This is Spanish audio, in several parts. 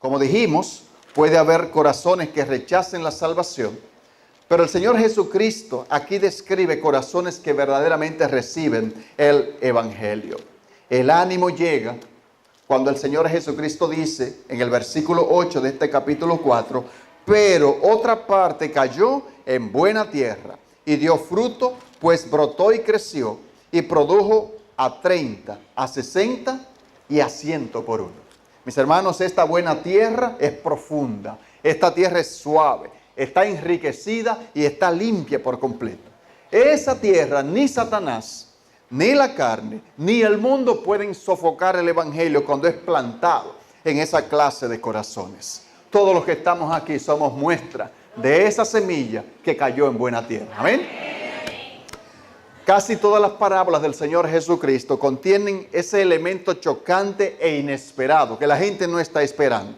Como dijimos, puede haber corazones que rechacen la salvación, pero el Señor Jesucristo aquí describe corazones que verdaderamente reciben el Evangelio. El ánimo llega cuando el Señor Jesucristo dice en el versículo 8 de este capítulo 4, pero otra parte cayó en buena tierra y dio fruto, pues brotó y creció y produjo a 30, a 60 y a 100 por uno. Mis hermanos, esta buena tierra es profunda, esta tierra es suave, está enriquecida y está limpia por completo. Esa tierra ni Satanás, ni la carne, ni el mundo pueden sofocar el Evangelio cuando es plantado en esa clase de corazones. Todos los que estamos aquí somos muestra de esa semilla que cayó en buena tierra. Amén. Casi todas las parábolas del Señor Jesucristo contienen ese elemento chocante e inesperado que la gente no está esperando.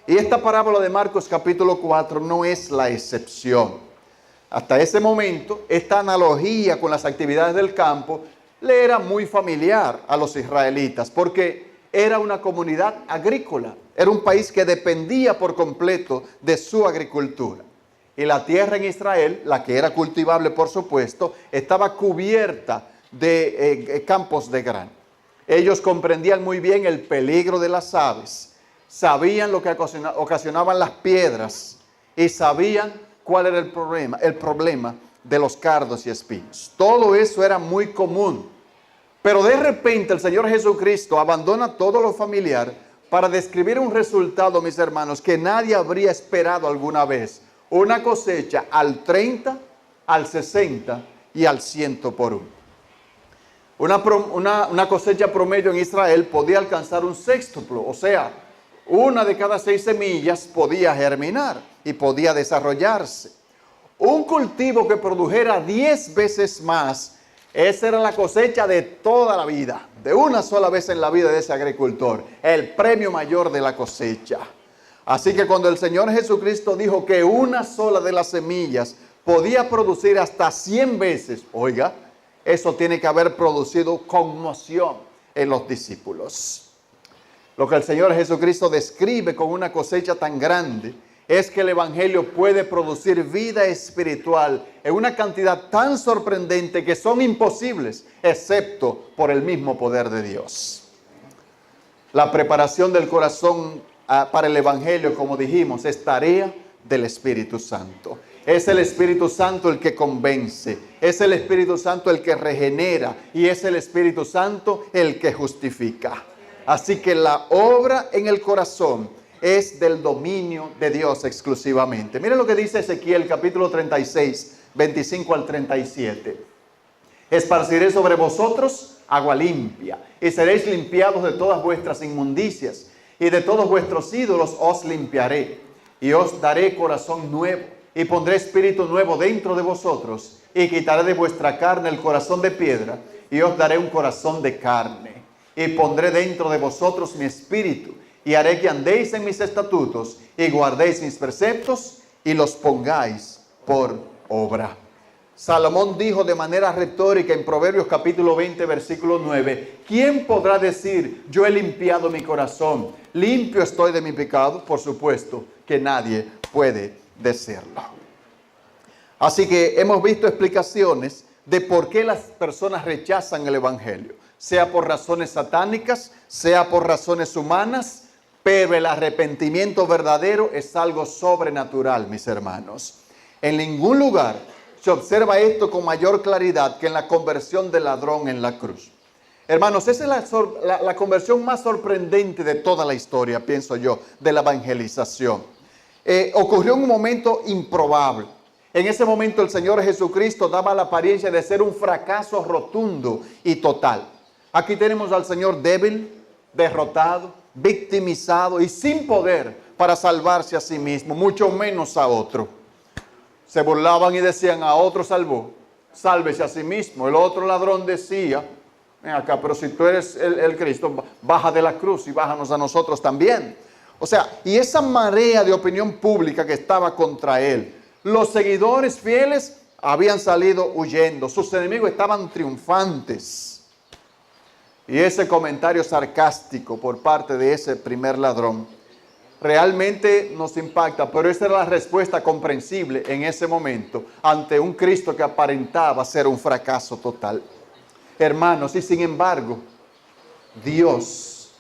Y esta parábola de Marcos capítulo 4 no es la excepción. Hasta ese momento, esta analogía con las actividades del campo le era muy familiar a los israelitas, porque era una comunidad agrícola, era un país que dependía por completo de su agricultura. Y la tierra en Israel, la que era cultivable por supuesto, estaba cubierta de campos de grano. Ellos comprendían muy bien el peligro de las aves, sabían lo que ocasionaban las piedras y sabían cuál era el problema de los cardos y espinos. Todo eso era muy común. Pero de repente el Señor Jesucristo abandona todo lo familiar para describir un resultado, mis hermanos, que nadie habría esperado alguna vez. Una cosecha al 30, al 60 y al 100 por uno. Una cosecha promedio en Israel podía alcanzar un sextuplo, o sea, una de cada 6 semillas podía germinar y podía desarrollarse. Un cultivo que produjera 10 veces más, esa era la cosecha de toda la vida, de una sola vez en la vida de ese agricultor, el premio mayor de la cosecha. Así que cuando el Señor Jesucristo dijo que una sola de las semillas podía producir hasta 100 veces, oiga, eso tiene que haber producido conmoción en los discípulos. Lo que el Señor Jesucristo describe con una cosecha tan grande es que el Evangelio puede producir vida espiritual en una cantidad tan sorprendente que son imposibles, excepto por el mismo poder de Dios. La preparación del corazón para el Evangelio, como dijimos, es tarea del Espíritu Santo. Es el Espíritu Santo el que convence, es el Espíritu Santo el que regenera y es el Espíritu Santo el que justifica. Así que la obra en el corazón es del dominio de Dios exclusivamente. Miren lo que dice Ezequiel capítulo 36, 25 al 37. Esparciré sobre vosotros agua limpia y seréis limpiados de todas vuestras inmundicias y de todos vuestros ídolos os limpiaré y os daré corazón nuevo y pondré espíritu nuevo dentro de vosotros y quitaré de vuestra carne el corazón de piedra y os daré un corazón de carne y pondré dentro de vosotros mi espíritu y haré que andéis en mis estatutos y guardéis mis preceptos y los pongáis por obra. Salomón dijo de manera retórica en Proverbios capítulo 20 versículo 9, ¿quién podrá decir yo he limpiado mi corazón? ¿Limpio estoy de mi pecado? Por supuesto que nadie puede decirlo. Así que hemos visto explicaciones de por qué las personas rechazan el Evangelio, sea por razones satánicas, sea por razones humanas, pero el arrepentimiento verdadero es algo sobrenatural, mis hermanos. En ningún lugar se observa esto con mayor claridad que en la conversión del ladrón en la cruz. Hermanos, esa es la conversión más sorprendente de toda la historia, pienso yo, de la evangelización. Ocurrió en un momento improbable. En ese momento el Señor Jesucristo daba la apariencia de ser un fracaso rotundo y total. Aquí tenemos al Señor débil, derrotado, victimizado y sin poder para salvarse a sí mismo, mucho menos a otro. Se burlaban y decían, a otro salvó, sálvese a sí mismo. El otro ladrón decía, ven acá, pero si tú eres el Cristo, baja de la cruz y bájanos a nosotros también. O sea, y esa marea de opinión pública que estaba contra él, los seguidores fieles habían salido huyendo, sus enemigos estaban triunfantes. Y ese comentario sarcástico por parte de ese primer ladrón realmente nos impacta, pero esa era la respuesta comprensible en ese momento ante un Cristo que aparentaba ser un fracaso total. Hermanos, y sin embargo, Dios,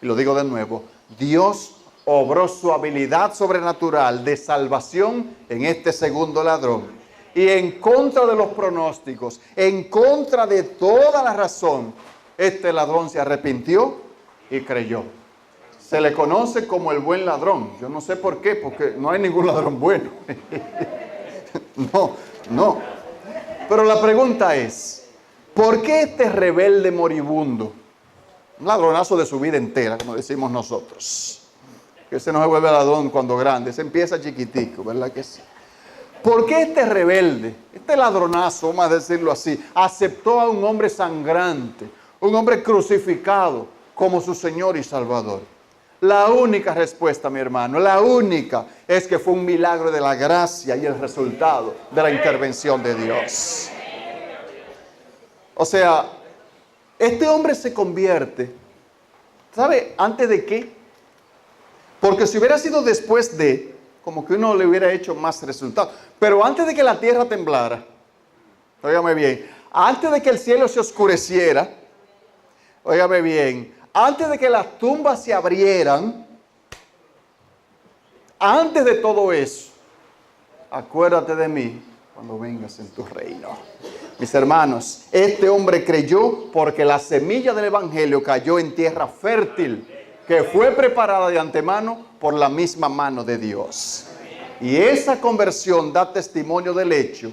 y lo digo de nuevo, Dios obró su habilidad sobrenatural de salvación en este segundo ladrón. Y en contra de los pronósticos, en contra de toda la razón, este ladrón se arrepintió y creyó. Se le conoce como el buen ladrón. Yo no sé por qué, porque no hay ningún ladrón bueno. No. Pero la pregunta es, ¿por qué este rebelde moribundo? Un ladronazo de su vida entera, como decimos nosotros. Que ese no se vuelve ladrón cuando grande, se empieza chiquitico, ¿verdad que sí? ¿Por qué este rebelde, este ladronazo, vamos a decirlo así, aceptó a un hombre sangrante, un hombre crucificado como su Señor y Salvador? La única respuesta, mi hermano, la única, es que fue un milagro de la gracia y el resultado de la intervención de Dios. O sea, este hombre se convierte, ¿sabe antes de qué? Porque si hubiera sido después de, como que uno le hubiera hecho más resultado. Pero antes de que la tierra temblara, óigame bien, antes de que el cielo se oscureciera, óigame bien, antes de que las tumbas se abrieran, antes de todo eso, acuérdate de mí cuando vengas en tu reino. Mis hermanos, este hombre creyó porque la semilla del evangelio cayó en tierra fértil, que fue preparada de antemano por la misma mano de Dios. Y esa conversión da testimonio del hecho.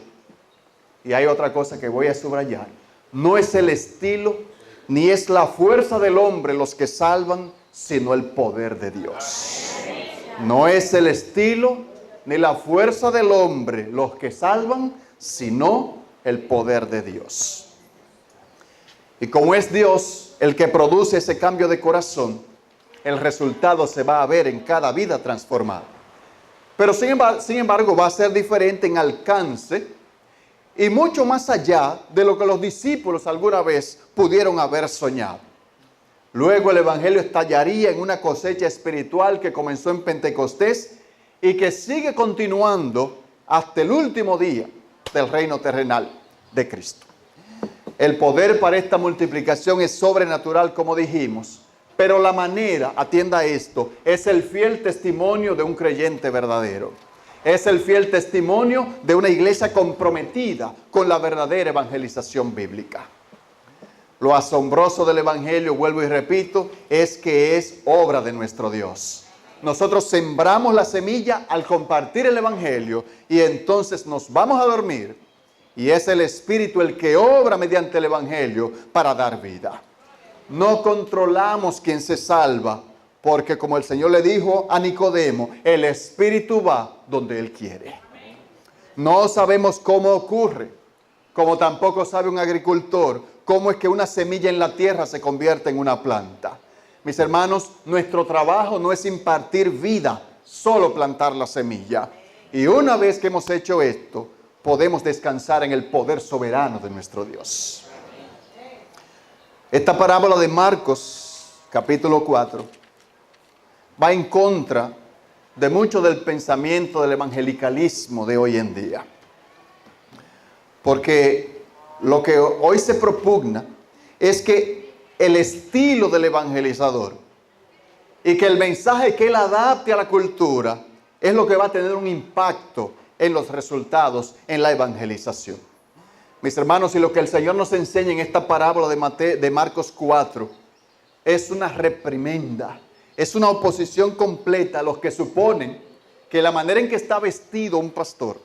Y hay otra cosa que voy a subrayar. No es el estilo ni es la fuerza del hombre los que salvan, sino el poder de Dios. No es el estilo ni la fuerza del hombre los que salvan, sino el poder de Dios. Y como es Dios el que produce ese cambio de corazón, el resultado se va a ver en cada vida transformada. Pero sin embargo va a ser diferente en alcance y mucho más allá de lo que los discípulos alguna vez pudieron haber soñado. Luego el evangelio estallaría en una cosecha espiritual que comenzó en Pentecostés y que sigue continuando hasta el último día del reino terrenal de Cristo. El poder para esta multiplicación es sobrenatural, como dijimos. Pero la manera, atienda a esto, es el fiel testimonio de un creyente verdadero. Es el fiel testimonio de una iglesia comprometida con la verdadera evangelización bíblica. Lo asombroso del evangelio, vuelvo y repito, es que es obra de nuestro Dios. Nosotros sembramos la semilla al compartir el evangelio y entonces nos vamos a dormir. Y es el Espíritu el que obra mediante el evangelio para dar vida. No controlamos quién se salva, porque como el Señor le dijo a Nicodemo, el Espíritu va donde Él quiere. No sabemos cómo ocurre, como tampoco sabe un agricultor cómo es que una semilla en la tierra se convierte en una planta. Mis hermanos, nuestro trabajo no es impartir vida, solo plantar la semilla. Y una vez que hemos hecho esto, podemos descansar en el poder soberano de nuestro Dios. Esta parábola de Marcos, capítulo 4, va en contra de mucho del pensamiento del evangelicalismo de hoy en día. Porque lo que hoy se propugna es que el estilo del evangelizador y que el mensaje que él adapte a la cultura es lo que va a tener un impacto en los resultados en la evangelización. Mis hermanos, y lo que el Señor nos enseña en esta parábola de Marcos 4 es una reprimenda, es una oposición completa a los que suponen que la manera en que está vestido un pastor,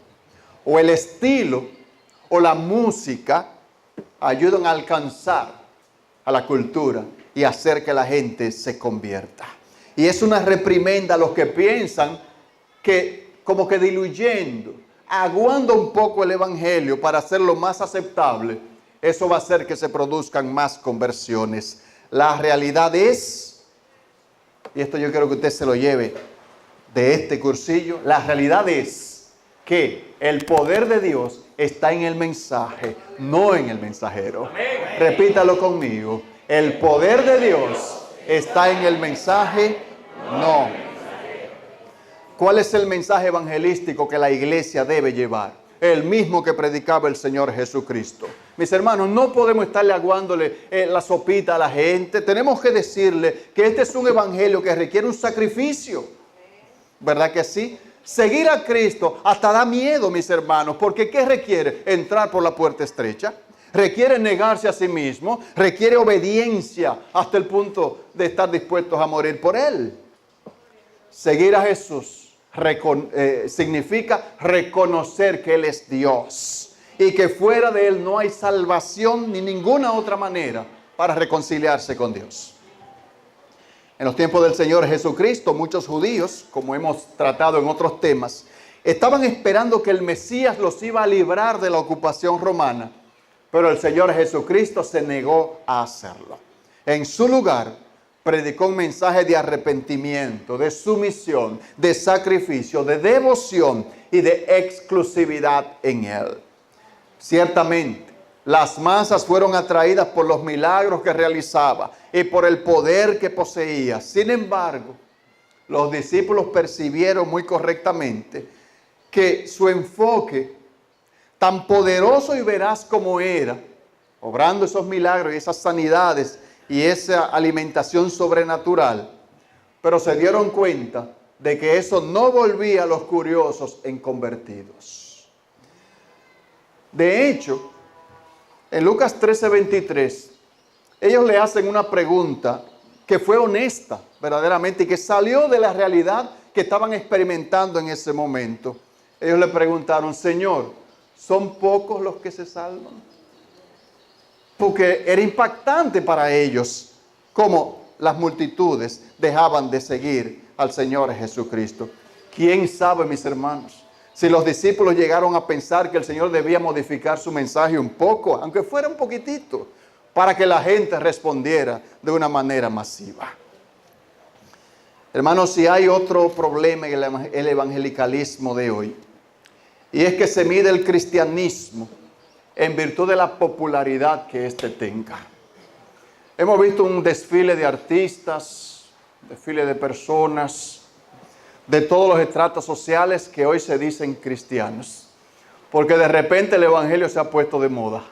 o el estilo, o la música, ayudan a alcanzar a la cultura y hacer que la gente se convierta. Y es una reprimenda a los que piensan que como que diluyendo, aguando un poco el evangelio para hacerlo más aceptable, eso va a hacer que se produzcan más conversiones. La realidad es, y esto yo quiero que usted se lo lleve de este cursillo, la realidad es que el poder de Dios está en el mensaje, no en el mensajero. Repítalo conmigo, el poder de Dios está en el mensaje, no. ¿Cuál es el mensaje evangelístico que la iglesia debe llevar? El mismo que predicaba el Señor Jesucristo. Mis hermanos, no podemos estarle aguándole la sopita a la gente. Tenemos que decirle que este es un evangelio que requiere un sacrificio. ¿Verdad que sí? Seguir a Cristo hasta da miedo, mis hermanos, porque ¿qué requiere? Entrar por la puerta estrecha. Requiere negarse a sí mismo, requiere obediencia hasta el punto de estar dispuestos a morir por Él. Seguir a Jesús significa reconocer que Él es Dios y que fuera de Él no hay salvación ni ninguna otra manera para reconciliarse con Dios. En los tiempos del Señor Jesucristo, muchos judíos, como hemos tratado en otros temas, estaban esperando que el Mesías los iba a librar de la ocupación romana, pero el Señor Jesucristo se negó a hacerlo. En su lugar, predicó un mensaje de arrepentimiento, de sumisión, de sacrificio, de devoción y de exclusividad en Él. Ciertamente, las masas fueron atraídas por los milagros que realizaba y por el poder que poseía. Sin embargo, los discípulos percibieron muy correctamente que su enfoque, tan poderoso y veraz como era, obrando esos milagros y esas sanidades y esa alimentación sobrenatural, pero se dieron cuenta de que eso no volvía a los curiosos en convertidos. De hecho, en Lucas 13:23, ellos le hacen una pregunta que fue honesta verdaderamente y que salió de la realidad que estaban experimentando en ese momento. Ellos le preguntaron: Señor, ¿son pocos los que se salvan? Porque era impactante para ellos cómo las multitudes dejaban de seguir al Señor Jesucristo. ¿Quién sabe, mis hermanos, si los discípulos llegaron a pensar que el Señor debía modificar su mensaje un poco, aunque fuera un poquitito, para que la gente respondiera de una manera masiva? Hermanos, si hay otro problema en el evangelicalismo de hoy, y es que se mide el cristianismo en virtud de la popularidad que éste tenga. Hemos visto un desfile de artistas, desfile de personas, de todos los estratos sociales que hoy se dicen cristianos, porque de repente el evangelio se ha puesto de moda.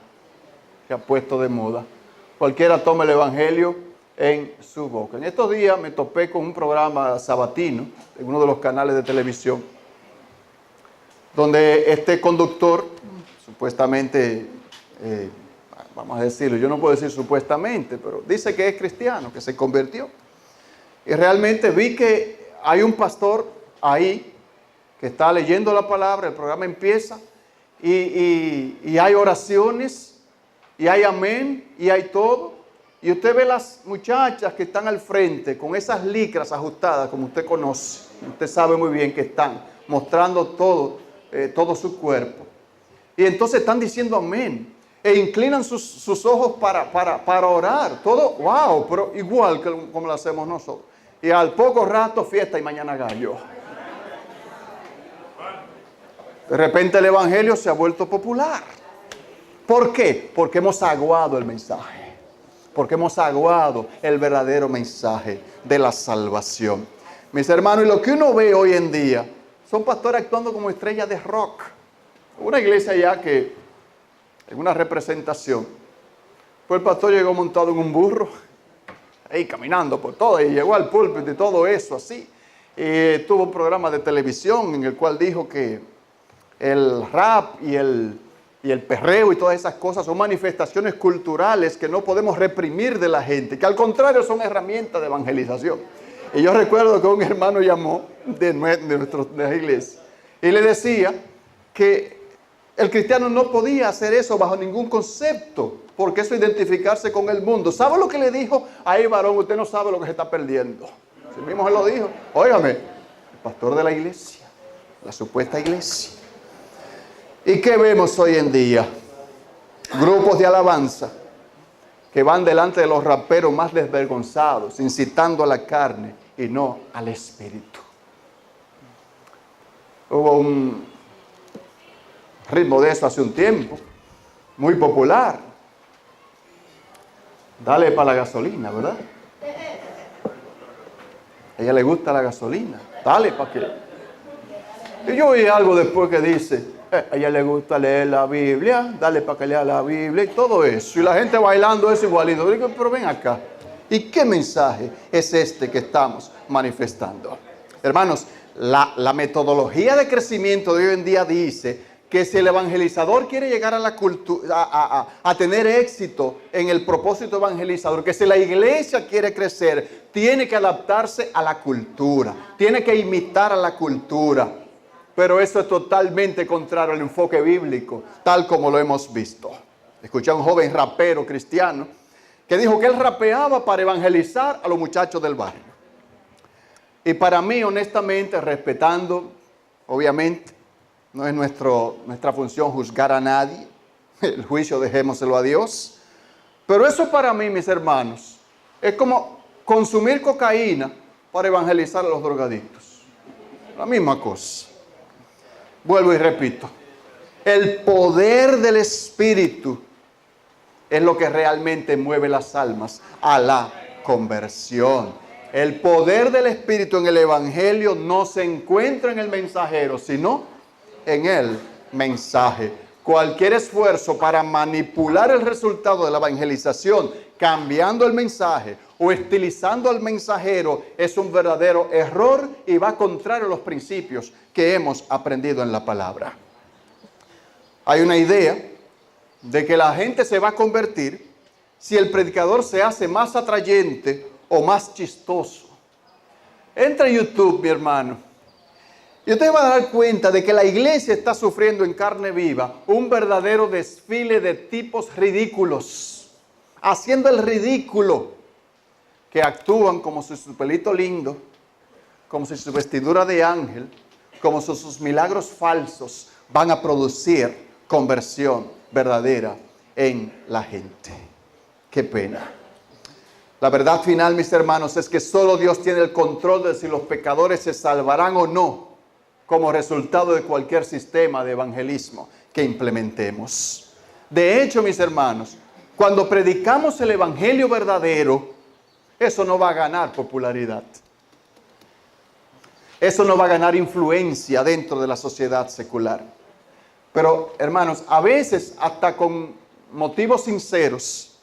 Se ha puesto de moda. Cualquiera toma el evangelio en su boca. En estos días me topé con un programa sabatino en uno de los canales de televisión, donde este conductor, supuestamente, vamos a decirlo, yo no puedo decir supuestamente, pero dice que es cristiano, que se convirtió. Y realmente vi que hay un pastor ahí que está leyendo la palabra, el programa empieza, y hay oraciones, y hay amén, y hay todo. Y usted ve las muchachas que están al frente con esas licras ajustadas, como usted conoce. Usted sabe muy bien que están mostrando todo su cuerpo. Y entonces están diciendo amén. E inclinan sus ojos para orar. Todo, wow, pero igual que como lo hacemos nosotros. Y al poco rato fiesta y mañana gallo. De repente el evangelio se ha vuelto popular. ¿Por qué? Porque hemos aguado el mensaje. Porque hemos aguado el verdadero mensaje de la salvación. Mis hermanos, y lo que uno ve hoy en día son pastores actuando como estrellas de rock. Una iglesia ya que, en una representación, pues el pastor llegó montado en un burro, ahí caminando por todo, y llegó al púlpito y todo eso así. Y tuvo un programa de televisión en el cual dijo que el rap y el perreo y todas esas cosas son manifestaciones culturales que no podemos reprimir de la gente, que al contrario son herramientas de evangelización. Y yo recuerdo que un hermano llamó de la iglesia y le decía que el cristiano no podía hacer eso bajo ningún concepto, porque eso es identificarse con el mundo. ¿Sabe lo que le dijo? Ay, varón, usted no sabe lo que se está perdiendo. Así mismo él lo dijo. Óigame, el pastor de la iglesia, la supuesta iglesia. ¿Y qué vemos hoy en día? Grupos de alabanza que van delante de los raperos más desvergonzados, incitando a la carne y no al espíritu. Hubo un ritmo de eso hace un tiempo, muy popular. Dale para la gasolina, ¿verdad? A ella le gusta la gasolina. Dale para que Y yo oí algo después que dice, a ella le gusta leer la Biblia, dale para que lea la Biblia y todo eso. Y la gente bailando eso igualito. Yo digo, pero ven acá. ¿Y qué mensaje es este que estamos manifestando? Hermanos, la metodología de crecimiento de hoy en día dice que si el evangelizador quiere llegar a la cultura, a tener éxito en el propósito evangelizador, que si la iglesia quiere crecer, tiene que adaptarse a la cultura, tiene que imitar a la cultura. Pero eso es totalmente contrario al enfoque bíblico, tal como lo hemos visto. Escuché a un joven rapero cristiano que dijo que él rapeaba para evangelizar a los muchachos del barrio. Y para mí, honestamente, respetando, obviamente, no es nuestra función juzgar a nadie. El juicio dejémoselo a Dios. Pero eso para mí, mis hermanos, es como consumir cocaína para evangelizar a los drogadictos. La misma cosa. Vuelvo y repito. El poder del Espíritu es lo que realmente mueve las almas a la conversión. El poder del Espíritu en el Evangelio no se encuentra en el mensajero, sino en el mensaje. Cualquier esfuerzo para manipular el resultado de la evangelización, cambiando el mensaje o estilizando al mensajero, es un verdadero error y va contrario a los principios que hemos aprendido en la palabra. Hay una idea de que la gente se va a convertir si el predicador se hace más atrayente o más chistoso. Entra a YouTube, mi hermano, y usted va a dar cuenta de que la iglesia está sufriendo en carne viva un verdadero desfile de tipos ridículos, haciendo el ridículo, que actúan como si su pelito lindo, como si su vestidura de ángel, como si sus milagros falsos van a producir conversión verdadera en la gente. Qué pena. La verdad final, mis hermanos, es que solo Dios tiene el control de si los pecadores se salvarán o no como resultado de cualquier sistema de evangelismo que implementemos. De hecho, mis hermanos, cuando predicamos el evangelio verdadero, eso no va a ganar popularidad. Eso no va a ganar influencia dentro de la sociedad secular. Pero, hermanos, a veces, hasta con motivos sinceros,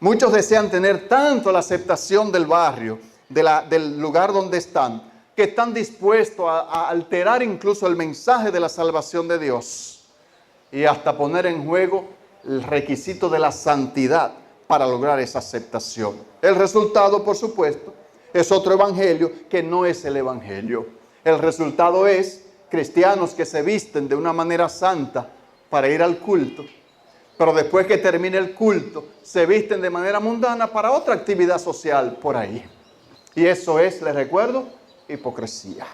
muchos desean tener tanto la aceptación del barrio, del lugar donde están, que están dispuestos a alterar incluso el mensaje de la salvación de Dios y hasta poner en juego el requisito de la santidad para lograr esa aceptación. El resultado, por supuesto, es otro evangelio que no es el evangelio. El resultado es cristianos que se visten de una manera santa para ir al culto, pero después que termine el culto, se visten de manera mundana para otra actividad social por ahí. Y eso es, les recuerdo, hipocresía.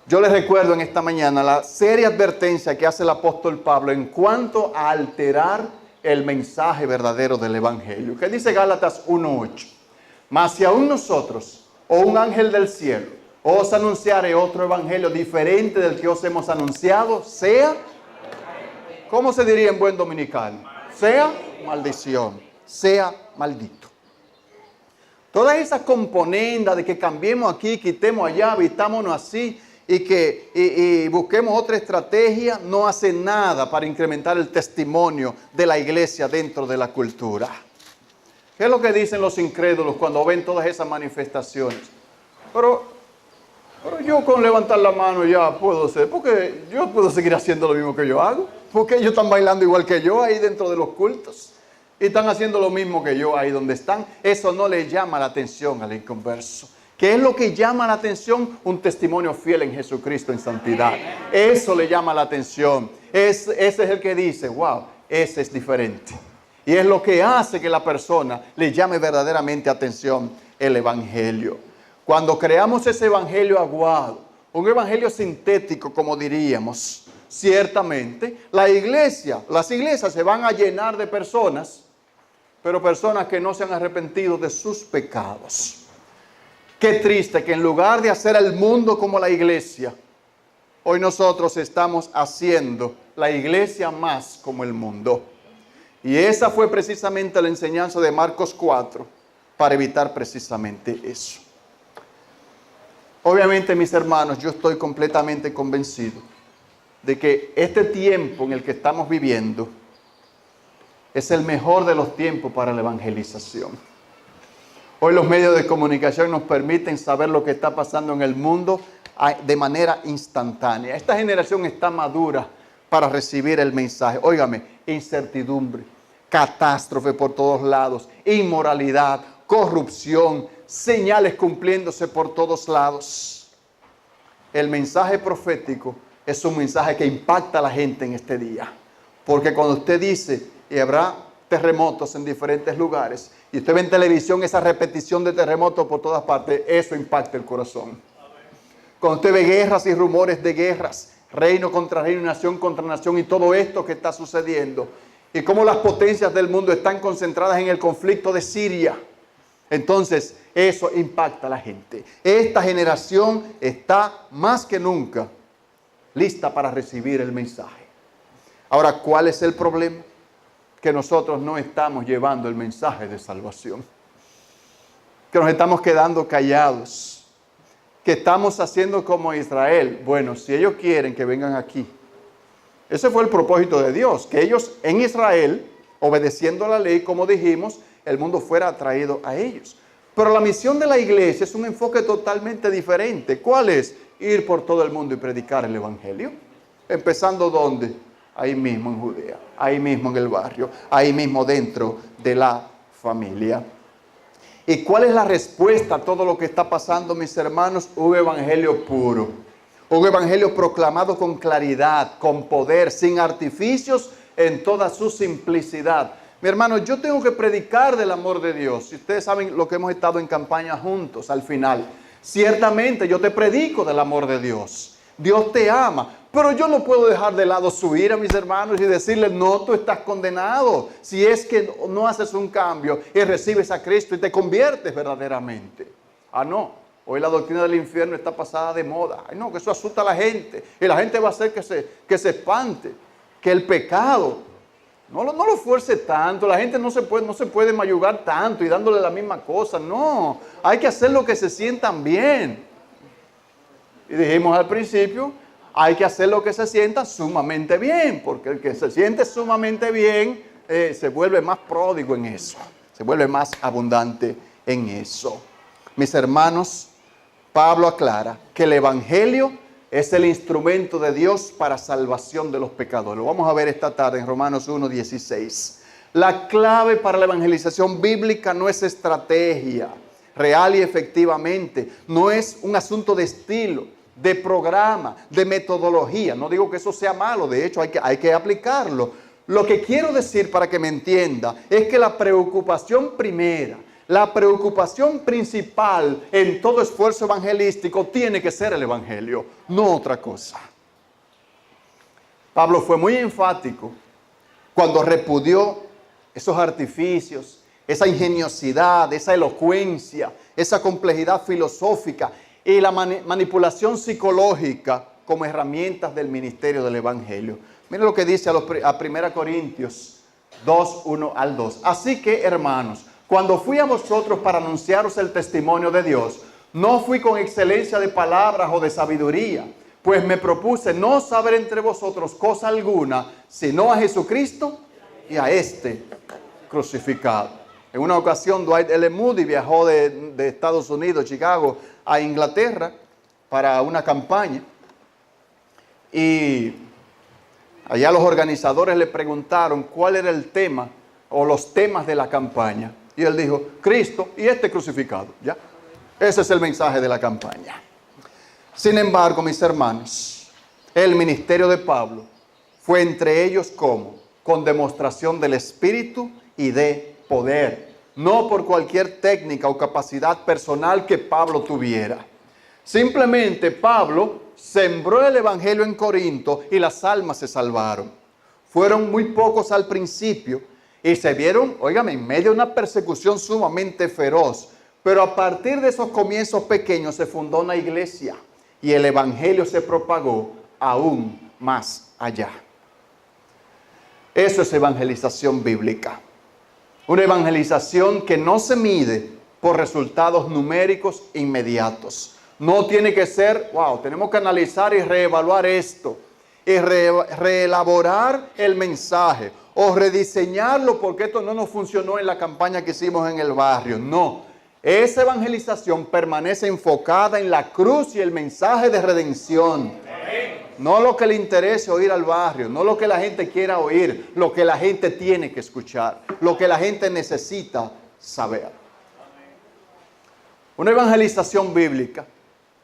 Yo les recuerdo en esta mañana la seria advertencia que hace el apóstol Pablo en cuanto a alterar el mensaje verdadero del evangelio. ¿Qué dice Gálatas 1:8? Mas si aún nosotros, o un ángel del cielo, os anunciare otro evangelio diferente del que os hemos anunciado, sea, ¿cómo se diría en buen dominicano? Sea maldición, sea maldito. Todas esas componendas de que cambiemos aquí, quitemos allá, vistámonos así y busquemos otra estrategia, no hacen nada para incrementar el testimonio de la iglesia dentro de la cultura. ¿Qué es lo que dicen los incrédulos cuando ven todas esas manifestaciones? Pero yo con levantar la mano ya puedo ser, porque yo puedo seguir haciendo lo mismo que yo hago, porque ellos están bailando igual que yo ahí dentro de los cultos. Y están haciendo lo mismo que yo ahí donde están. Eso no le llama la atención al inconverso. ¿Qué es lo que llama la atención? Un testimonio fiel en Jesucristo en santidad. Eso le llama la atención. Ese es el que dice, wow, ese es diferente. Y es lo que hace que la persona le llame verdaderamente atención el evangelio. Cuando creamos ese evangelio aguado, un evangelio sintético como diríamos, ciertamente las iglesias se van a llenar de personas, pero personas que no se han arrepentido de sus pecados. Qué triste que en lugar de hacer al mundo como la iglesia, hoy nosotros estamos haciendo la iglesia más como el mundo. Y esa fue precisamente la enseñanza de Marcos 4 para evitar precisamente eso. Obviamente, mis hermanos, yo estoy completamente convencido de que este tiempo en el que estamos viviendo es el mejor de los tiempos para la evangelización. Hoy los medios de comunicación nos permiten saber lo que está pasando en el mundo de manera instantánea. Esta generación está madura para recibir el mensaje. Óigame, incertidumbre, catástrofe por todos lados, inmoralidad, corrupción, señales cumpliéndose por todos lados. El mensaje profético es un mensaje que impacta a la gente en este día. Porque cuando usted dice, y habrá terremotos en diferentes lugares, y usted ve en televisión esa repetición de terremotos por todas partes, eso impacta el corazón. Cuando usted ve guerras y rumores de guerras, reino contra reino, nación contra nación, y todo esto que está sucediendo, y cómo las potencias del mundo están concentradas en el conflicto de Siria, entonces eso impacta a la gente. Esta generación está más que nunca lista para recibir el mensaje. Ahora, ¿cuál es el problema? Que nosotros no estamos llevando el mensaje de salvación. Que nos estamos quedando callados. Que estamos haciendo como Israel. Bueno, si ellos quieren que vengan aquí. Ese fue el propósito de Dios. Que ellos en Israel, obedeciendo la ley, como dijimos, el mundo fuera atraído a ellos. Pero la misión de la iglesia es un enfoque totalmente diferente. ¿Cuál es? Ir por todo el mundo y predicar el evangelio. Empezando ¿dónde? Ahí mismo en Judea, ahí mismo en el barrio, ahí mismo dentro de la familia. ¿Y cuál es la respuesta a todo lo que está pasando, mis hermanos? Un evangelio puro, un evangelio proclamado con claridad, con poder, sin artificios, en toda su simplicidad. Mi hermano, yo tengo que predicar del amor de Dios. Si ustedes saben lo que hemos estado en campaña juntos al final, ciertamente yo te predico del amor de Dios. Dios te ama, pero yo no puedo dejar de lado su ira, mis hermanos, y decirles, no, tú estás condenado. Si es que no haces un cambio y recibes a Cristo y te conviertes verdaderamente. Ah, no, hoy la doctrina del infierno está pasada de moda. Ay, no, que eso asusta a la gente. Y la gente va a hacer que se espante. Que el pecado, no lo fuerce tanto. La gente no se puede mayugar tanto y dándole la misma cosa. No, hay que hacer lo que se sientan bien. Y dijimos al principio, hay que hacer lo que se sienta sumamente bien, porque el que se siente sumamente bien se vuelve más pródigo en eso, se vuelve más abundante en eso. Mis hermanos, Pablo aclara que el evangelio es el instrumento de Dios para salvación de los pecadores. Lo vamos a ver esta tarde en Romanos 1:16. La clave para la evangelización bíblica no es estrategia real y efectivamente, no es un asunto de estilo, de programa, de metodología. No digo que eso sea malo, de hecho hay que aplicarlo. Lo que quiero decir para que me entienda es que la preocupación primera, la preocupación principal en todo esfuerzo evangelístico tiene que ser el evangelio, no otra cosa. Pablo fue muy enfático cuando repudió esos artificios, esa ingeniosidad, esa elocuencia, esa complejidad filosófica y la manipulación psicológica como herramientas del ministerio del evangelio. Miren lo que dice a 1 Corintios 2, 1 al 2. Así que, hermanos, cuando fui a vosotros para anunciaros el testimonio de Dios, no fui con excelencia de palabras o de sabiduría, pues me propuse no saber entre vosotros cosa alguna, sino a Jesucristo y a este crucificado. En una ocasión, Dwight L. Moody viajó de Estados Unidos, Chicago, a Inglaterra para una campaña. Y allá los organizadores le preguntaron cuál era el tema o los temas de la campaña. Y él dijo, Cristo y este crucificado. ¿Ya? Ese es el mensaje de la campaña. Sin embargo, mis hermanos, el ministerio de Pablo fue entre ellos como con demostración del Espíritu y de poder, no por cualquier técnica o capacidad personal que Pablo tuviera. Simplemente Pablo sembró el evangelio en Corinto y las almas se salvaron. Fueron muy pocos al principio y se vieron, óigame, en medio de una persecución sumamente feroz. Pero a partir de esos comienzos pequeños se fundó una iglesia y el evangelio se propagó aún más allá. Eso es evangelización bíblica. Una evangelización que no se mide por resultados numéricos inmediatos. No tiene que ser, wow, tenemos que analizar y reevaluar esto. Y reelaborar el mensaje. O rediseñarlo porque esto no nos funcionó en la campaña que hicimos en el barrio. No. Esa evangelización permanece enfocada en la cruz y el mensaje de redención. No lo que le interese oír al barrio, no lo que la gente quiera oír, lo que la gente tiene que escuchar, lo que la gente necesita saber. Una evangelización bíblica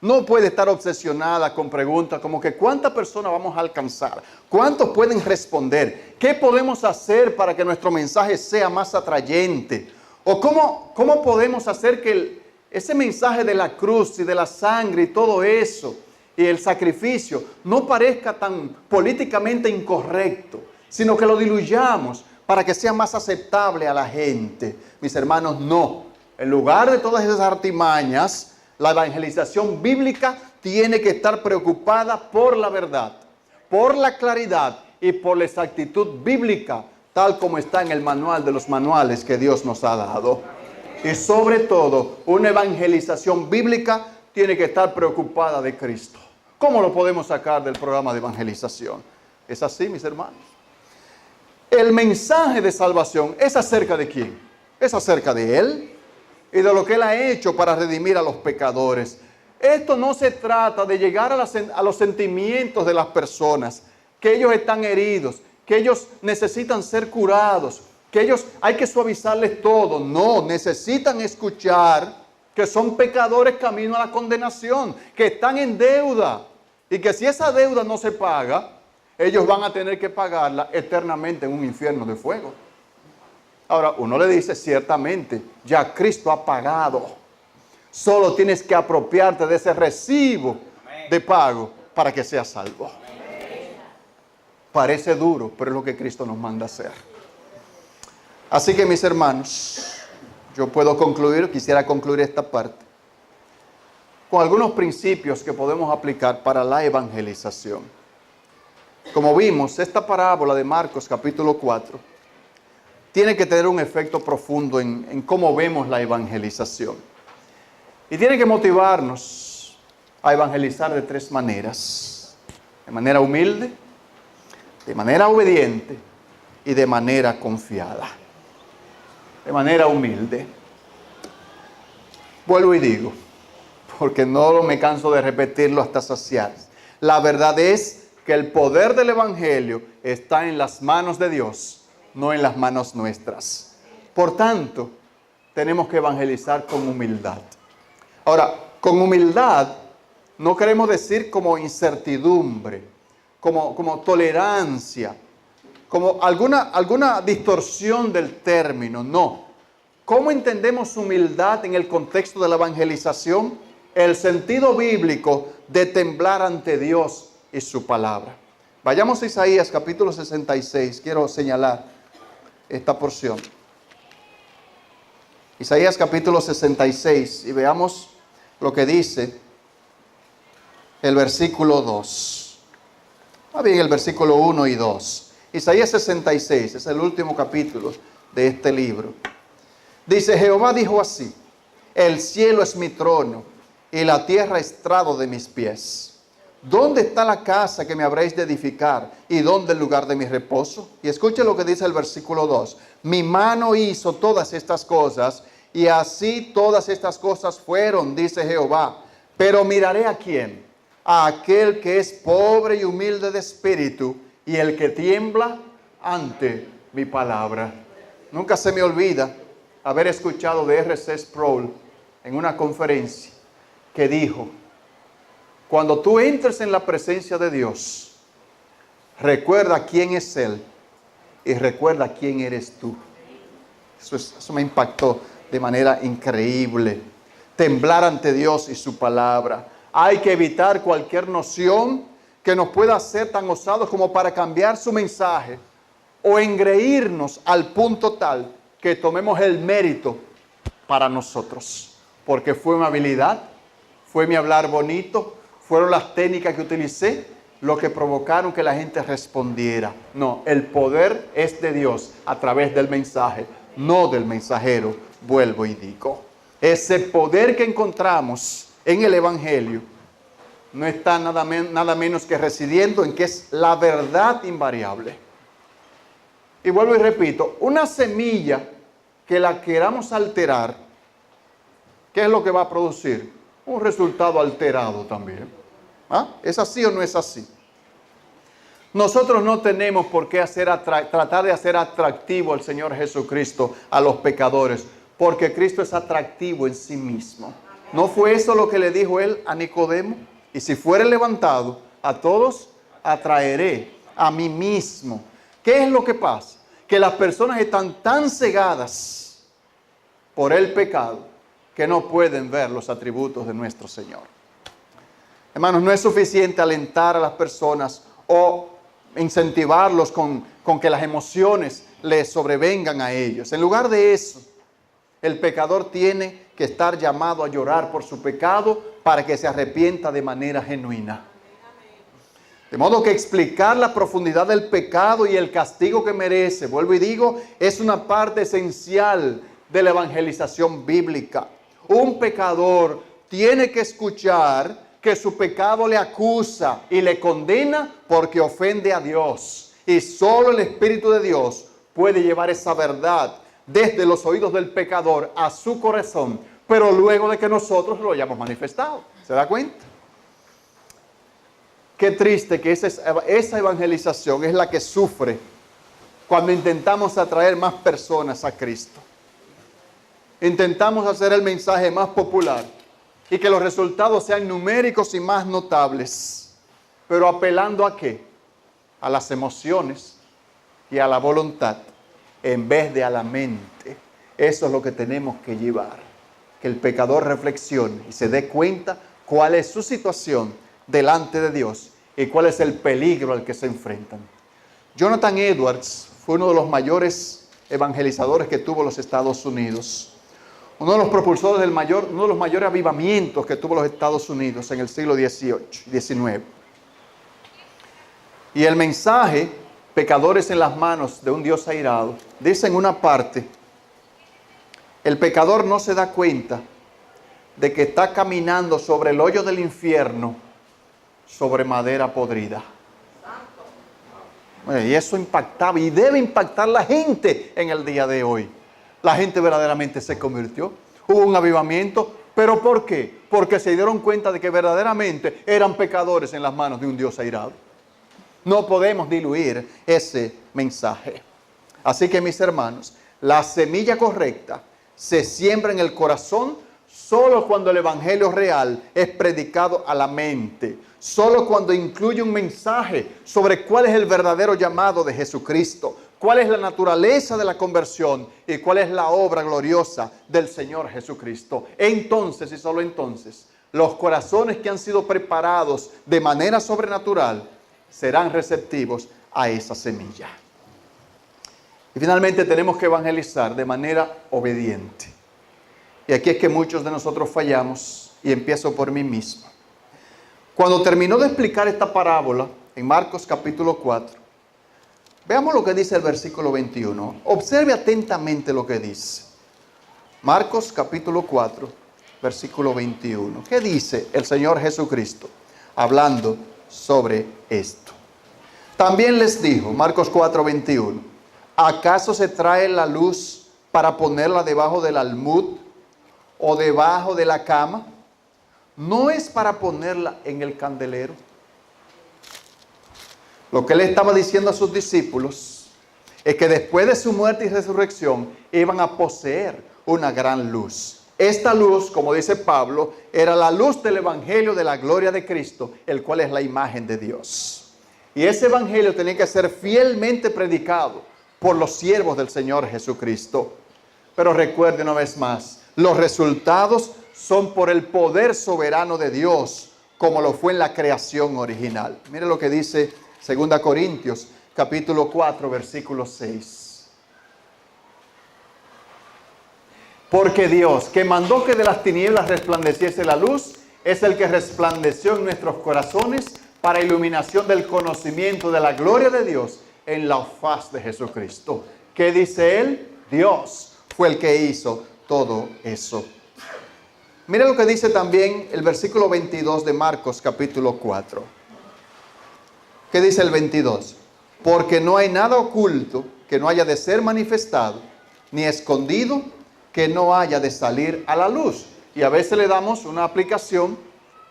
no puede estar obsesionada con preguntas como que ¿cuántas personas vamos a alcanzar? ¿Cuántos pueden responder? ¿Qué podemos hacer para que nuestro mensaje sea más atrayente? ¿O cómo podemos hacer que ese mensaje de la cruz y de la sangre y todo eso y el sacrificio no parezca tan políticamente incorrecto, sino que lo diluyamos para que sea más aceptable a la gente? Mis hermanos, no. En lugar de todas esas artimañas, la evangelización bíblica tiene que estar preocupada por la verdad, por la claridad y por la exactitud bíblica, tal como está en el manual de los manuales que Dios nos ha dado. Y sobre todo, una evangelización bíblica tiene que estar preocupada de Cristo. ¿Cómo lo podemos sacar del programa de evangelización? Es así, mis hermanos. El mensaje de salvación es acerca de quién? Es acerca de Él y de lo que Él ha hecho para redimir a los pecadores. Esto no se trata de llegar a los sentimientos de las personas, que ellos están heridos, que ellos necesitan ser curados, que ellos hay que suavizarles todo. No, necesitan escuchar que son pecadores camino a la condenación, que están en deuda y que si esa deuda no se paga, ellos van a tener que pagarla eternamente en un infierno de fuego. Ahora, uno le dice, ciertamente, ya Cristo ha pagado. Solo tienes que apropiarte de ese recibo de pago para que seas salvo. Parece duro, pero es lo que Cristo nos manda hacer. Así que, mis hermanos, yo puedo concluir, quisiera concluir esta parte, con algunos principios que podemos aplicar para la evangelización. Como vimos, esta parábola de Marcos capítulo 4, tiene que tener un efecto profundo en cómo vemos la evangelización. Y tiene que motivarnos a evangelizar de tres maneras. De manera humilde, de manera obediente y de manera confiada. De manera humilde. Vuelvo y digo, porque no me canso de repetirlo hasta saciar. La verdad es que el poder del evangelio está en las manos de Dios, no en las manos nuestras. Por tanto, tenemos que evangelizar con humildad. Ahora, con humildad no queremos decir como incertidumbre, como tolerancia, como alguna distorsión del término. No. ¿Cómo entendemos humildad en el contexto de la evangelización? El sentido bíblico de temblar ante Dios y su palabra. Vayamos a Isaías capítulo 66. Quiero señalar esta porción. Isaías capítulo 66 y veamos lo que dice el versículo 2. Más bien el versículo 1 y 2. Isaías 66 es el último capítulo de este libro. Dice, Jehová dijo así, el cielo es mi trono y la tierra estrado de mis pies. ¿Dónde está la casa que me habréis de edificar? ¿Y dónde el lugar de mi reposo? Y escuche lo que dice el versículo 2. Mi mano hizo todas estas cosas, y así todas estas cosas fueron, dice Jehová. Pero miraré a quién. A aquel que es pobre y humilde de espíritu, y el que tiembla ante mi palabra. Nunca se me olvida haber escuchado de R.C. Sproul en una conferencia que dijo, cuando tú entres en la presencia de Dios, recuerda quién es Él y recuerda quién eres tú. Eso me impactó de manera increíble. Temblar ante Dios y su palabra. Hay que evitar cualquier noción que nos pueda hacer tan osados como para cambiar su mensaje o engreírnos al punto tal que tomemos el mérito para nosotros. Porque fue mi habilidad, fue mi hablar bonito, fueron las técnicas que utilicé lo que provocaron que la gente respondiera. No, el poder es de Dios a través del mensaje, no del mensajero. Vuelvo y digo, ese poder que encontramos en el Evangelio no está nada menos que residiendo en que es la verdad invariable. Y vuelvo y repito, una semilla que la queramos alterar, ¿qué es lo que va a producir? Un resultado alterado también. ¿Ah? ¿Es así o no es así? Nosotros no tenemos por qué tratar de hacer atractivo al Señor Jesucristo a los pecadores, porque Cristo es atractivo en sí mismo. ¿No fue eso lo que le dijo él a Nicodemo? Y si fuere levantado, a todos atraeré a mí mismo. ¿Qué es lo que pasa? Que las personas están tan cegadas por el pecado que no pueden ver los atributos de nuestro Señor. Hermanos, no es suficiente alentar a las personas o incentivarlos con que las emociones les sobrevengan a ellos. En lugar de eso, el pecador tiene que estar llamado a llorar por su pecado para que se arrepienta de manera genuina. De modo que explicar la profundidad del pecado y el castigo que merece, vuelvo y digo, es una parte esencial de la evangelización bíblica. Un pecador tiene que escuchar que su pecado le acusa y le condena porque ofende a Dios. Y solo el Espíritu de Dios puede llevar esa verdad desde los oídos del pecador a su corazón, pero luego de que nosotros lo hayamos manifestado. ¿Se da cuenta? Qué triste que esa evangelización es la que sufre cuando intentamos atraer más personas a Cristo. Intentamos hacer el mensaje más popular y que los resultados sean numéricos y más notables. Pero apelando ¿a qué? A las emociones y a la voluntad en vez de a la mente. Eso es lo que tenemos que llevar. Que el pecador reflexione y se dé cuenta cuál es su situación delante de Dios y cuál es el peligro al que se enfrentan. Jonathan Edwards fue uno de los mayores evangelizadores que tuvo los Estados Unidos. Uno de los propulsores uno de los mayores avivamientos que tuvo los Estados Unidos en el siglo XIX. Y el mensaje, pecadores en las manos de un Dios airado, dice en una parte, el pecador no se da cuenta de que está caminando sobre el hoyo del infierno, sobre madera podrida. Y eso impactaba y debe impactar la gente en el día de hoy. La gente verdaderamente se convirtió. Hubo un avivamiento. ¿Pero por qué? Porque se dieron cuenta de que verdaderamente eran pecadores en las manos de un Dios airado. No podemos diluir ese mensaje. Así que, mis hermanos, la semilla correcta se siembra en el corazón solo cuando el evangelio real es predicado a la mente. Solo cuando incluye un mensaje sobre cuál es el verdadero llamado de Jesucristo, cuál es la naturaleza de la conversión y cuál es la obra gloriosa del Señor Jesucristo. Entonces, y solo entonces, los corazones que han sido preparados de manera sobrenatural serán receptivos a esa semilla. Y finalmente tenemos que evangelizar de manera obediente. Y aquí es que muchos de nosotros fallamos, y empiezo por mí mismo. Cuando terminó de explicar esta parábola en Marcos capítulo 4, veamos lo que dice el versículo 21. Observe atentamente lo que dice. Marcos capítulo 4, versículo 21. ¿Qué dice el Señor Jesucristo hablando sobre esto? También les dijo, Marcos 4, 21, ¿acaso se trae la luz para ponerla debajo del almud o debajo de la cama? ¿No es para ponerla en el candelero? Lo que él estaba diciendo a sus discípulos es que después de su muerte y resurrección iban a poseer una gran luz. Esta luz, como dice Pablo, era la luz del evangelio de la gloria de Cristo, el cual es la imagen de Dios. Y ese evangelio tenía que ser fielmente predicado por los siervos del Señor Jesucristo. Pero recuerde una vez más, los resultados son por el poder soberano de Dios, como lo fue en la creación original. Mire lo que dice 2 Corintios, capítulo 4, versículo 6. Porque Dios, que mandó que de las tinieblas resplandeciese la luz, es el que resplandeció en nuestros corazones para iluminación del conocimiento de la gloria de Dios en la faz de Jesucristo. ¿Qué dice él? Dios fue el que hizo todo eso. Mire lo que dice también el versículo 22 de Marcos capítulo 4. ¿Qué dice el 22? Porque no hay nada oculto que no haya de ser manifestado, ni escondido que no haya de salir a la luz. Y a veces le damos una aplicación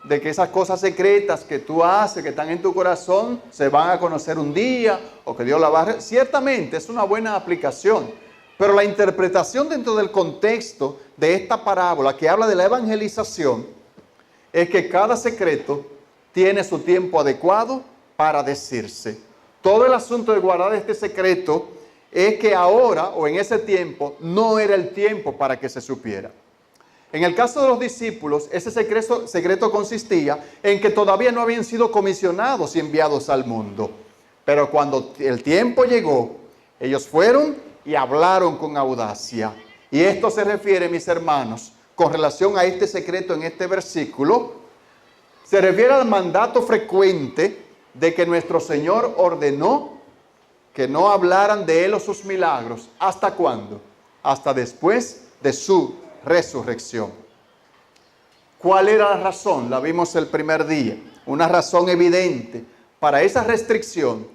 de que esas cosas secretas que tú haces, que están en tu corazón, se van a conocer un día, o que Dios la va a... Ciertamente es una buena aplicación, pero la interpretación dentro del contexto de esta parábola que habla de la evangelización es que cada secreto tiene su tiempo adecuado para decirse. Todo el asunto de guardar este secreto es que ahora o en ese tiempo no era el tiempo para que se supiera. En el caso de los discípulos, ese secreto consistía en que todavía no habían sido comisionados y enviados al mundo. Pero cuando el tiempo llegó, ellos fueron y hablaron con audacia. Y esto se refiere, mis hermanos, con relación a este secreto en este versículo, se refiere al mandato frecuente de que nuestro Señor ordenó que no hablaran de Él o sus milagros. ¿Hasta cuándo? Hasta después de su resurrección. ¿Cuál era la razón? La vimos el primer día. Una razón evidente para esa restricción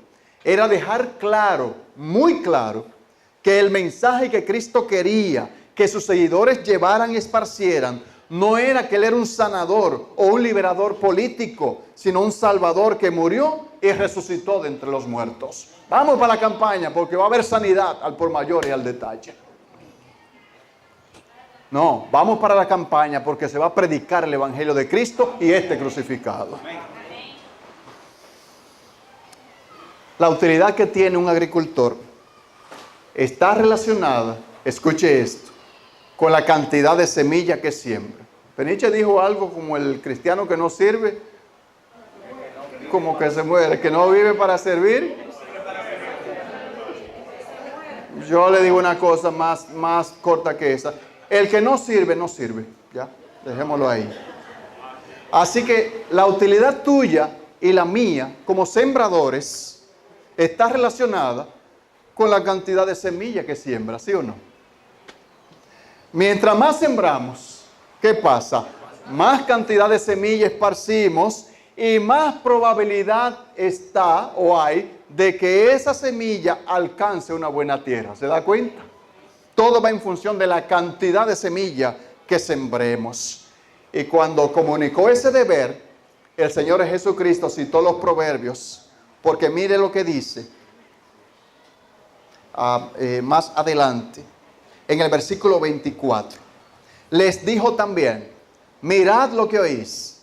era dejar claro, muy claro, que el mensaje que Cristo quería que sus seguidores llevaran y esparcieran no era que Él era un sanador o un liberador político, sino un salvador que murió y resucitó de entre los muertos. Vamos para la campaña porque va a haber sanidad al por mayor y al detalle. No, vamos para la campaña porque se va a predicar el Evangelio de Cristo y este crucificado. La utilidad que tiene un agricultor está relacionada, escuche esto, con la cantidad de semilla que siembra. Nietzsche dijo algo como el cristiano que no sirve, como que se muere, que no vive para servir. Yo le digo una cosa más corta que esa. El que no sirve, no sirve. Ya, dejémoslo ahí. Así que la utilidad tuya y la mía como sembradores está relacionada con la cantidad de semilla que siembra, ¿sí o no? Mientras más sembramos, ¿qué pasa? Más cantidad de semilla esparcimos y más probabilidad está o hay de que esa semilla alcance una buena tierra. ¿Se da cuenta? Todo va en función de la cantidad de semilla que sembremos. Y cuando comunicó ese deber, el Señor Jesucristo citó los proverbios, porque mire lo que dice más adelante, en el versículo 24. Les dijo también, mirad lo que oís,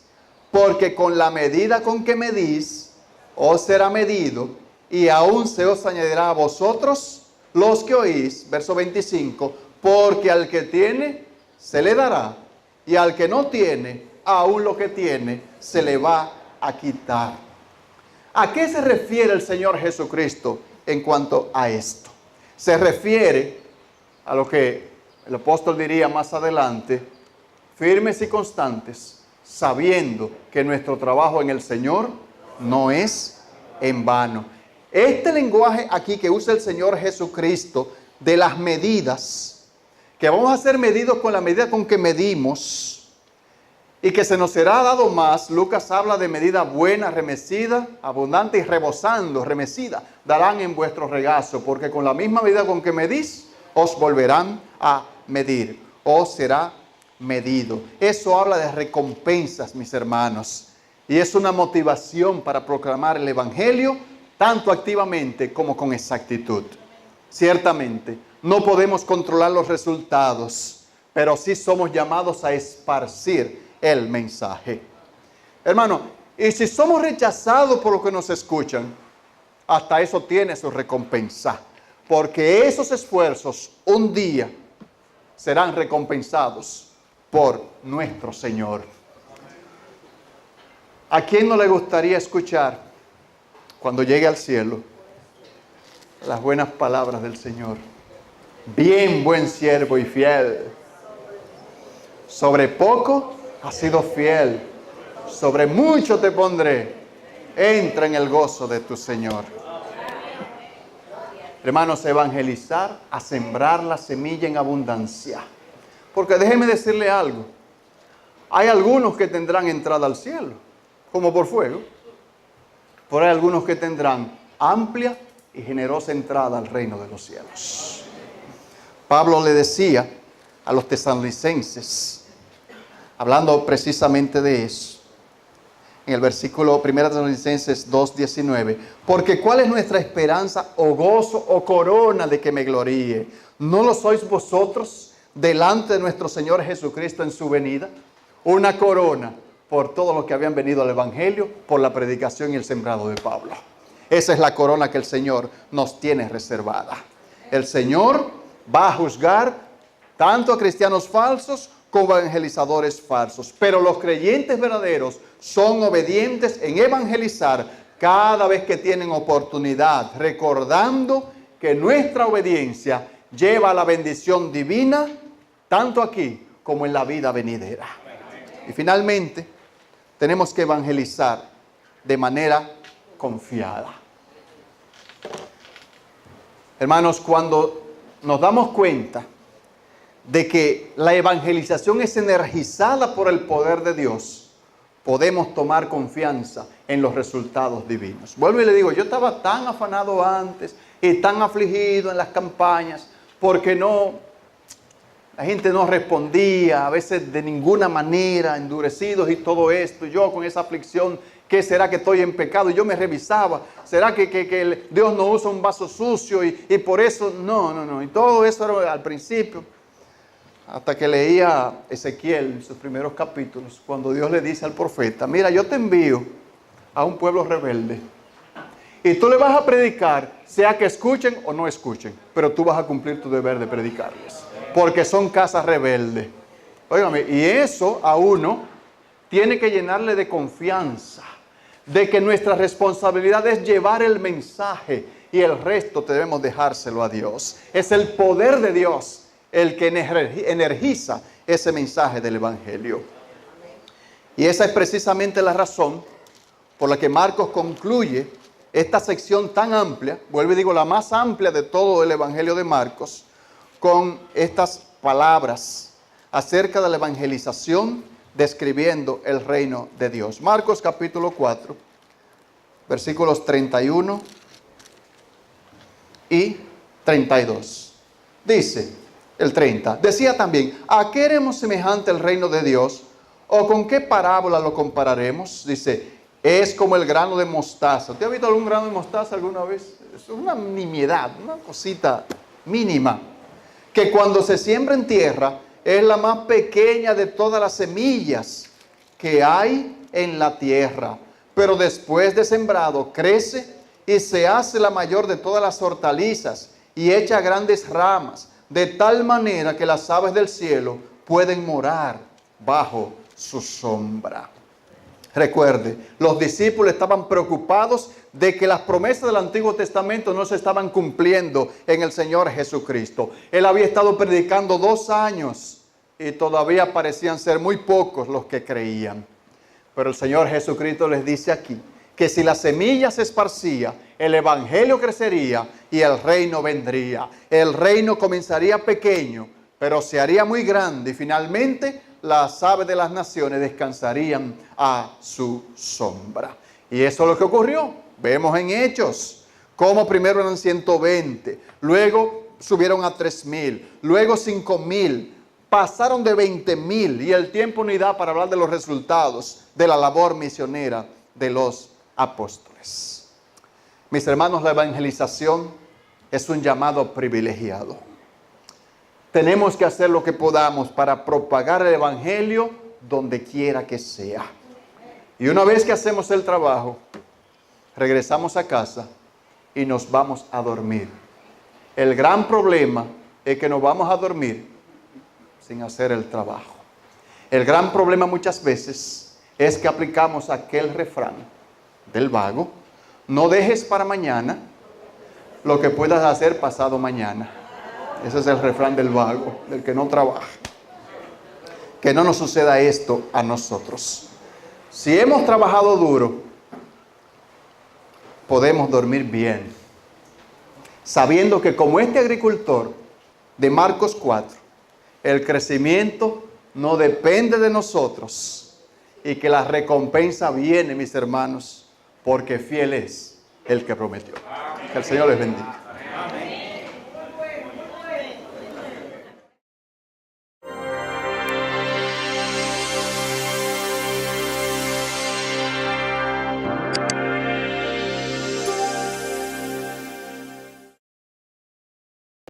porque con la medida con que medís, os será medido, y aún se os añadirá a vosotros los que oís, verso 25, porque al que tiene, se le dará, y al que no tiene, aún lo que tiene, se le va a quitar. ¿A qué se refiere el Señor Jesucristo en cuanto a esto? Se refiere a lo que el apóstol diría más adelante, firmes y constantes, sabiendo que nuestro trabajo en el Señor no es en vano. Este lenguaje aquí que usa el Señor Jesucristo de las medidas, que vamos a ser medidos con la medida con que medimos y que se nos será dado más. Lucas habla de medida buena, remecida, abundante y rebosando, remecida, darán en vuestro regazo, porque con la misma medida con que medís, os volverán a medir, os será medido. Eso habla de recompensas, mis hermanos, y es una motivación para proclamar el Evangelio, tanto activamente como con exactitud. Ciertamente, no podemos controlar los resultados, pero sí somos llamados a esparcir el mensaje. Hermano, y si somos rechazados por los que nos escuchan, hasta eso tiene su recompensa, porque esos esfuerzos un día serán recompensados por nuestro Señor. ¿A quién no le gustaría escuchar cuando llegue al cielo las buenas palabras del Señor? Bien, buen siervo y fiel. Sobre poco has sido fiel, sobre mucho te pondré. Entra en el gozo de tu Señor. Hermanos, evangelizar, a sembrar la semilla en abundancia. Porque déjeme decirle algo. Hay algunos que tendrán entrada al cielo, como por fuego, pero hay algunos que tendrán amplia y generosa entrada al reino de los cielos. Pablo le decía a los tesalonicenses, hablando precisamente de eso, en el versículo 1 Tesalonicenses 2:19, porque ¿cuál es nuestra esperanza o gozo o corona de que me gloríe? ¿No lo sois vosotros delante de nuestro Señor Jesucristo en su venida? Una corona por todos los que habían venido al Evangelio, por la predicación y el sembrado de Pablo. Esa es la corona que el Señor nos tiene reservada. El Señor va a juzgar tanto a cristianos falsos como evangelizadores falsos. Pero los creyentes verdaderos son obedientes en evangelizar cada vez que tienen oportunidad, recordando que nuestra obediencia lleva a la bendición divina, tanto aquí como en la vida venidera. Y finalmente, tenemos que evangelizar de manera confiada. Hermanos, cuando nos damos cuenta de que la evangelización es energizada por el poder de Dios, podemos tomar confianza en los resultados divinos. Vuelvo y le digo, yo estaba tan afanado antes y tan afligido en las campañas porque la gente no respondía, a veces de ninguna manera, endurecidos y todo esto. Yo con esa aflicción, ¿qué será que estoy en pecado? Y yo me revisaba, ¿será que Dios no usa un vaso sucio? Y por eso, no. Y todo eso era al principio. Hasta que leía Ezequiel en sus primeros capítulos, cuando Dios le dice al profeta, mira, yo te envío a un pueblo rebelde. Y tú le vas a predicar, sea que escuchen o no escuchen, pero tú vas a cumplir tu deber de predicarles. Porque son casas rebeldes. Óigame, y eso a uno tiene que llenarle de confianza, de que nuestra responsabilidad es llevar el mensaje y el resto debemos dejárselo a Dios. Es el poder de Dios el que energiza ese mensaje del Evangelio. Y esa es precisamente la razón por la que Marcos concluye esta sección tan amplia, vuelvo y digo, la más amplia de todo el Evangelio de Marcos, con estas palabras acerca de la evangelización, describiendo el reino de Dios. Marcos capítulo 4, versículos 31 y 32. Dice el 30, decía también, ¿a qué haremos semejante el reino de Dios? ¿O con qué parábola lo compararemos? Dice, es como el grano de mostaza. ¿Usted ha visto algún grano de mostaza alguna vez? Es una nimiedad, una cosita mínima, que cuando se siembra en tierra es la más pequeña de todas las semillas que hay en la tierra. Pero después de sembrado crece y se hace la mayor de todas las hortalizas y echa grandes ramas, de tal manera que las aves del cielo pueden morar bajo su sombra. Recuerde, los discípulos estaban preocupados de que las promesas del Antiguo Testamento no se estaban cumpliendo en el Señor Jesucristo. Él había estado predicando 2 años y todavía parecían ser muy pocos los que creían. Pero el Señor Jesucristo les dice aquí que si la semilla se esparcía, el Evangelio crecería y el reino vendría. El reino comenzaría pequeño, pero se haría muy grande y finalmente las aves de las naciones descansarían a su sombra. Y eso es lo que ocurrió. Vemos en Hechos cómo primero eran 120, luego subieron a 3,000, luego 5,000, pasaron de 20,000 y el tiempo ni da para hablar de los resultados de la labor misionera de los apóstoles. Mis hermanos, la evangelización es un llamado privilegiado. Tenemos que hacer lo que podamos para propagar el Evangelio donde quiera que sea. Y una vez que hacemos el trabajo, regresamos a casa y nos vamos a dormir. El gran problema es que nos vamos a dormir sin hacer el trabajo. El gran problema muchas veces es que aplicamos aquel refrán del vago: no dejes para mañana lo que puedas hacer pasado mañana. Ese es el refrán del vago, del que no trabaja. Que no nos suceda esto a nosotros. Si hemos trabajado duro, podemos dormir bien, sabiendo que como este agricultor de Marcos 4, el crecimiento no depende de nosotros y que la recompensa viene, mis hermanos, porque fiel es el que prometió. Que el Señor les bendiga.